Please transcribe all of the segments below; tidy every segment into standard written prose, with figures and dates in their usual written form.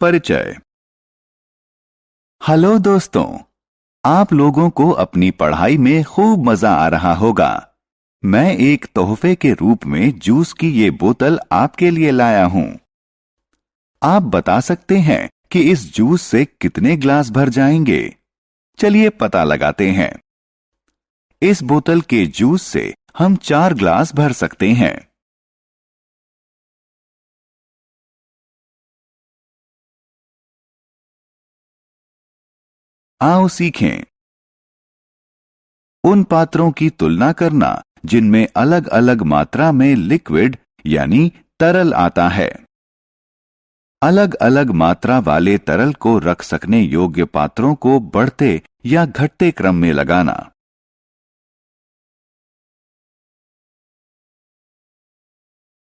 परिचय। हेलो दोस्तों, आप लोगों को अपनी पढ़ाई में खूब मजा आ रहा होगा। मैं एक तोहफे के रूप में जूस की ये बोतल आपके लिए लाया हूं। आप बता सकते हैं कि इस जूस से कितने ग्लास भर जाएंगे? चलिए पता लगाते हैं। इस बोतल के जूस से हम 4 ग्लास भर सकते हैं। आओ सीखें। उन पात्रों की तुलना करना जिनमें अलग अलग मात्रा में लिक्विड यानी तरल आता है। अलग अलग मात्रा वाले तरल को रख सकने योग्य पात्रों को बढ़ते या घटते क्रम में लगाना।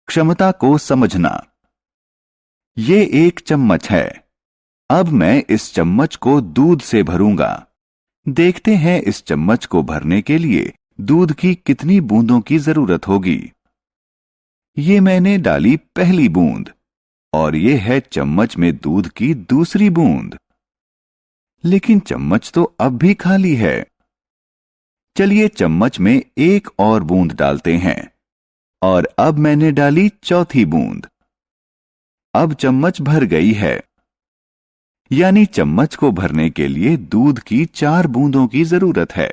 क्षमता को समझना। ये एक चम्मच है। अब मैं इस चम्मच को दूध से भरूंगा। देखते हैं इस चम्मच को भरने के लिए दूध की कितनी बूंदों की जरूरत होगी। ये मैंने डाली पहली बूंद और ये है चम्मच में दूध की दूसरी बूंद। लेकिन चम्मच तो अब भी खाली है। चलिए चम्मच में एक और बूंद डालते हैं और अब मैंने डाली चौथी बूंद। अब चम्मच भर गई है। यानी चम्मच को भरने के लिए दूध की 4 बूंदों की जरूरत है।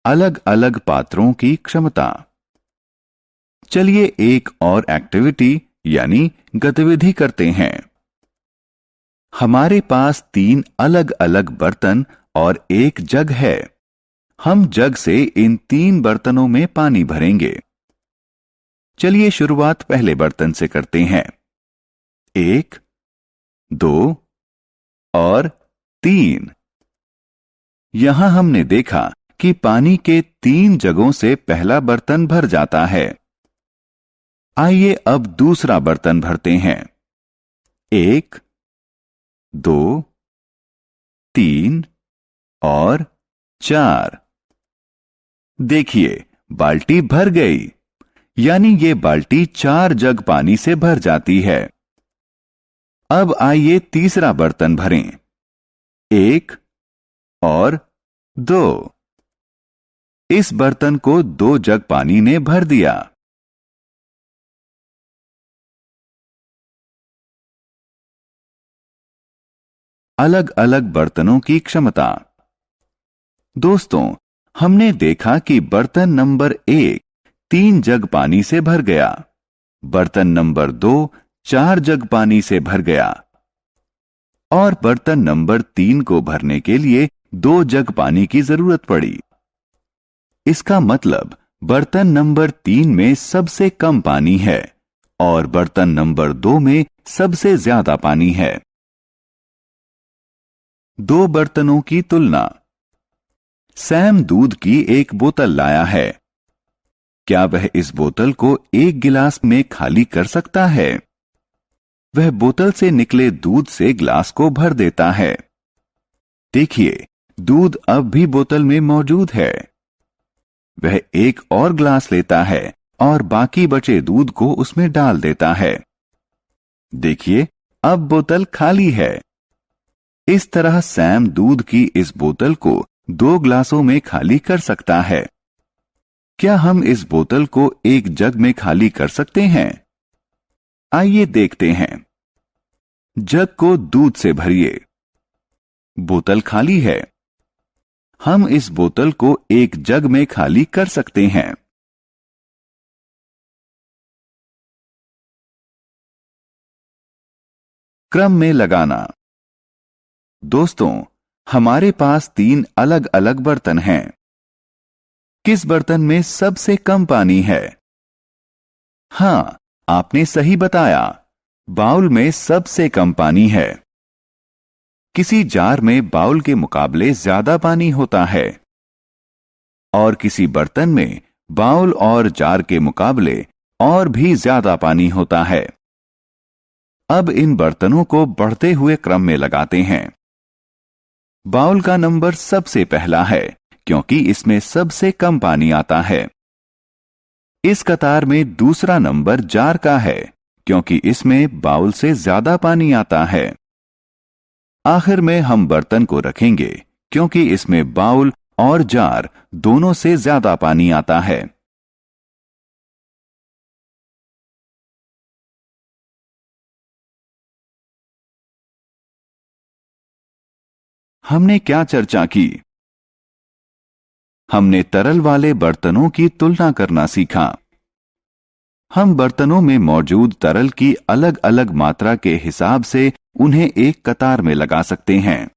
अलग अलग पात्रों की क्षमता। चलिए एक और एक्टिविटी यानी गतिविधि करते हैं। हमारे पास 3 अलग अलग बर्तन और एक जग है। हम जग से इन 3 बर्तनों में पानी भरेंगे। चलिए शुरुआत पहले बर्तन से करते हैं। 1, 2 और 3। यहां हमने देखा कि पानी के 3 जगों से पहला बर्तन भर जाता है। आइए अब दूसरा बर्तन भरते हैं। 1, 2, 3 और 4। देखिए बाल्टी भर गई। यानी ये बाल्टी 4 जग पानी से भर जाती है। अब आइए तीसरा बर्तन भरें। 1 और 2। इस बर्तन को 2 जग पानी ने भर दिया। अलग अलग बर्तनों की क्षमता। दोस्तों, हमने देखा कि बर्तन नंबर 1 3 जग पानी से भर गया। बर्तन नंबर 2 4 जग पानी से भर गया और बर्तन नंबर 3 को भरने के लिए 2 जग पानी की जरूरत पड़ी। इसका मतलब बर्तन नंबर 3 में सबसे कम पानी है और बर्तन नंबर 2 में सबसे ज्यादा पानी है। 2 बर्तनों की तुलना। सैम दूध की एक बोतल लाया है। क्या वह इस बोतल को 1 गिलास में खाली कर सकता है? वह बोतल से निकले दूध से ग्लास को भर देता है। देखिए, दूध अब भी बोतल में मौजूद है। वह एक और ग्लास लेता है और बाकी बचे दूध को उसमें डाल देता है। देखिए, अब बोतल खाली है। इस तरह सैम दूध की इस बोतल को 2 ग्लासों में खाली कर सकता है। क्या हम इस बोतल को 1 जग में खाली कर सकते हैं? आइए देखते हैं। जग को दूध से भरिए। बोतल खाली है। हम इस बोतल को 1 जग में खाली कर सकते हैं। क्रम में लगाना। दोस्तों, हमारे पास 3 अलग अलग बर्तन हैं। किस बर्तन में सबसे कम पानी है? हां, आपने सही बताया। बाउल में सबसे कम पानी है। किसी जार में बाउल के मुकाबले ज्यादा पानी होता है और किसी बर्तन में बाउल और जार के मुकाबले और भी ज्यादा पानी होता है। अब इन बर्तनों को बढ़ते हुए क्रम में लगाते हैं। बाउल का नंबर सबसे पहला है क्योंकि इसमें सबसे कम पानी आता है। इस कतार में दूसरा नंबर जार का है क्योंकि इसमें बाउल से ज्यादा पानी आता है। आखिर में हम बर्तन को रखेंगे क्योंकि इसमें बाउल और जार दोनों से ज्यादा पानी आता है। हमने क्या चर्चा की? हमने तरल वाले बर्तनों की तुलना करना सीखा। हम बर्तनों में मौजूद तरल की अलग अलग मात्रा के हिसाब से उन्हें एक कतार में लगा सकते हैं।